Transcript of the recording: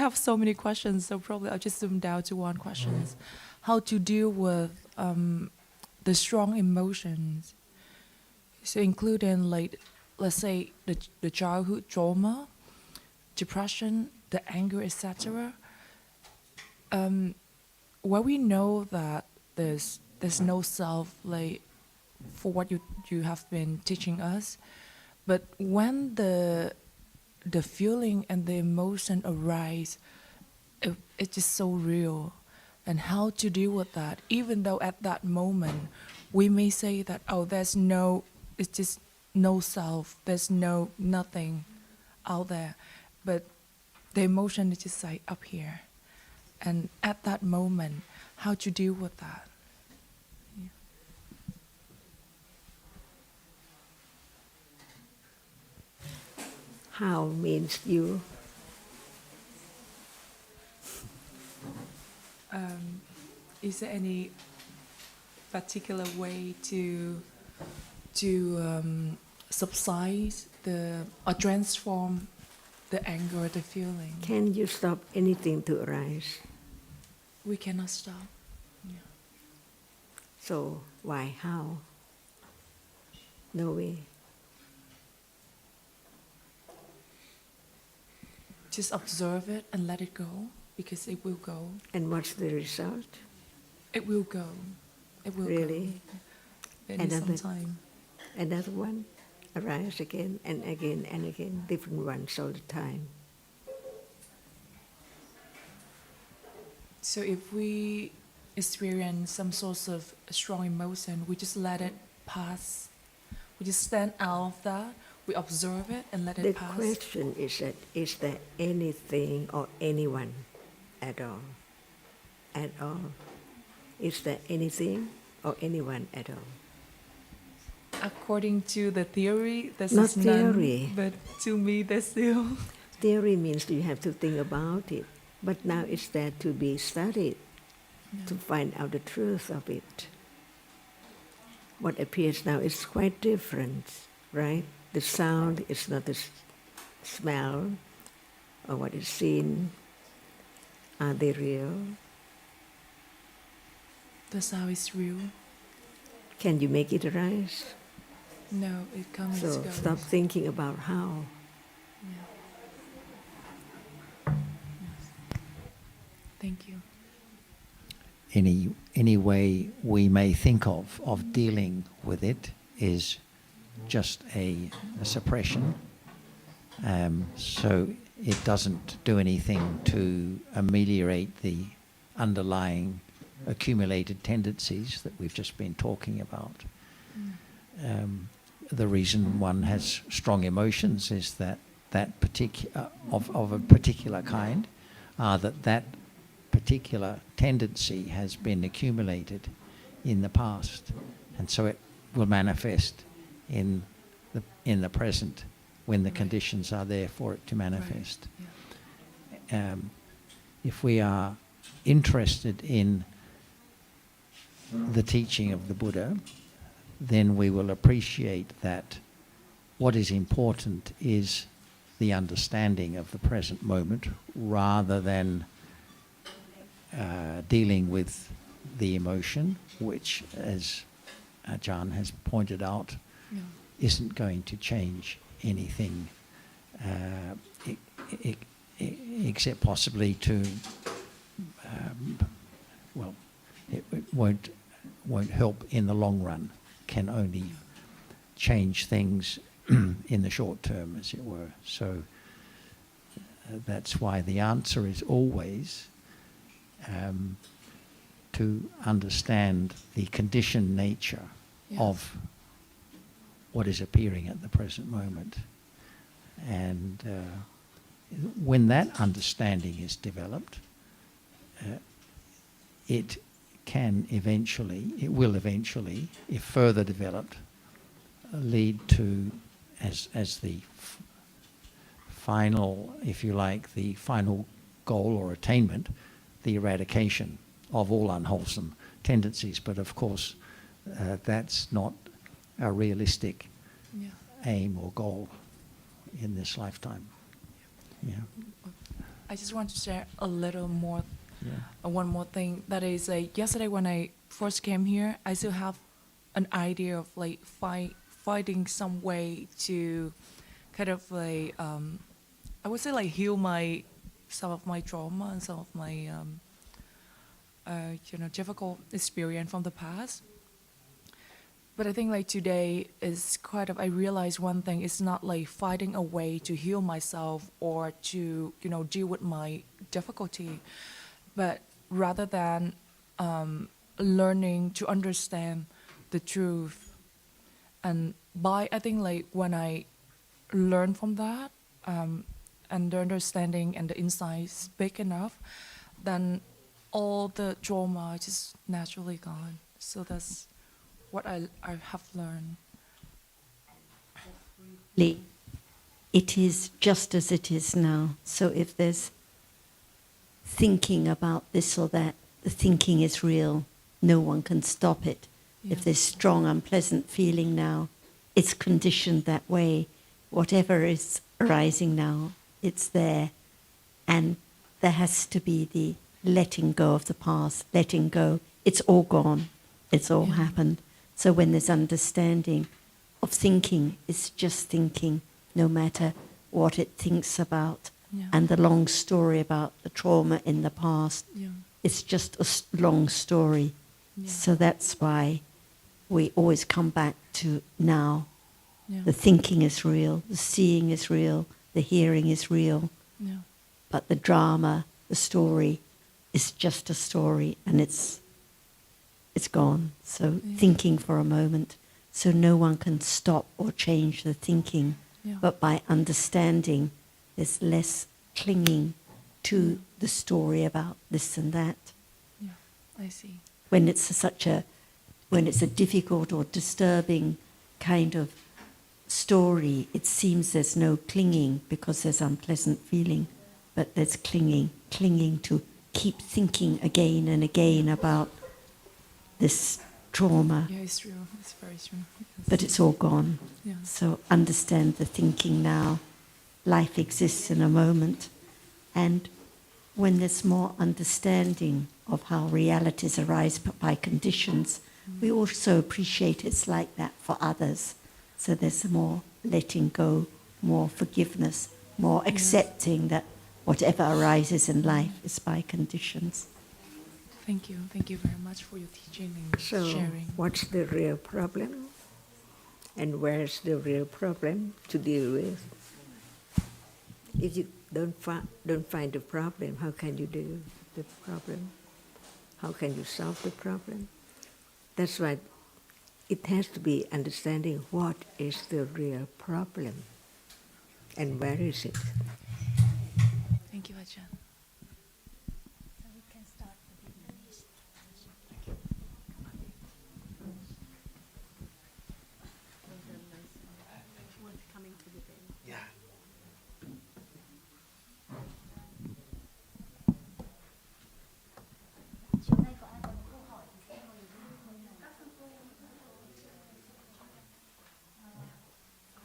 have so many questions, so probably I'll just zoom down to one question. How to deal with the strong emotions. So including, like, let's say the childhood trauma, depression, the anger, etc. Where we know that there's no self, like, for what you have been teaching us, but when the feeling and the emotion arise, it's just so real. And how to deal with that, even though at that moment we may say that, oh, it's just no self, there's nothing out there, but the emotion is just like up here. And at that moment, how to deal with that? How means you. Is there any particular way to subside or transform the anger, the feeling? Can you stop anything to arise? We cannot stop. Yeah. So why? How? No way. Just observe it and let it go, because it will go. And what's the result? It will go. It will really? Go. It needs some time. Another one arise again and again and again, different ones all the time. So if we experience some sort of strong emotion, we just let it pass. We just stand out of that. We observe it and let it pass. The question is that, is there anything or anyone at all? At all? Is there anything or anyone at all? According to the theory, there's not theory. None, but to me, there's still. Theory means you have to think about it, but now it's there to be studied, to find out the truth of it. What appears now is quite different, right? The sound is not the smell or what is seen. Are they real? The sound is real. Can you make it arise? No, it comes so and goes. Stop thinking about how. Yeah. Yes. Thank you. Any way we may think of dealing with it is just a suppression. So it doesn't do anything to ameliorate the underlying accumulated tendencies that we've just been talking about. The reason one has strong emotions is that particular of a particular kind, that particular tendency has been accumulated in the past, and so it will manifest in the present when the conditions are there for it to manifest. Right. Yeah. If we are interested in the teaching of the Buddha, then we will appreciate that what is important is the understanding of the present moment rather than dealing with the emotion, which, as Ajahn has pointed out, isn't going to change anything except possibly to, it won't help in the long run, can only change things in the short term, as it were. So that's why the answer is always to understand the conditioned nature of what is appearing at the present moment. And when that understanding is developed, it will eventually, if further developed, lead to, as the final, if you like, the final goal or attainment, the eradication of all unwholesome tendencies. But of course, that's not a realistic aim or goal in this lifetime. Yeah. I just want to share a little more, Yeah. one more thing. That is, yesterday when I first came here, I still have an idea of like finding some way to kind of like, I would say like heal some of my trauma and some of my, difficult experience from the past. But I think like today is kind of, I realize one thing, it's not like finding a way to heal myself or to, deal with my difficulty, but rather than learning to understand the truth. And I think like when I learn from that, and the understanding and the insights big enough, then all the trauma is just naturally gone. So that's what I have learned. It is just as it is now. So if there's thinking about this or that, the thinking is real. No one can stop it. Yeah. If there's strong, unpleasant feeling now, it's conditioned that way. Whatever is arising now, it's there. And there has to be the letting go of the past, letting go. It's all gone. It's all happened. So when there's understanding of thinking, it's just thinking, no matter what it thinks about. Yeah. And the long story about the trauma in the past, it's just a long story. Yeah. So that's why we always come back to now. Yeah. The thinking is real, the seeing is real, the hearing is real. Yeah. But the drama, the story, is just a story, and it's gone. So thinking for a moment, so no one can stop or change the thinking. Yeah. But by understanding, there's less clinging to the story about this and that. Yeah, I see. When it's a difficult or disturbing kind of story, it seems there's no clinging because there's unpleasant feeling, but there's clinging to keep thinking again and again about this trauma. Yeah, it's true. It's very true. Yes. But it's all gone. Yeah. So understand the thinking now. Life exists in a moment. And when there's more understanding of how realities arise by conditions, we also appreciate it's like that for others. So there's more letting go, more forgiveness, more accepting that whatever arises in life is by conditions. Thank you. Thank you very much for your teaching and So, sharing. what's the real problem? And where's the real problem to deal with? If you don't find the problem, how can you deal with the problem? How can you solve the problem? That's why it has to be understanding what is the real problem and where is it.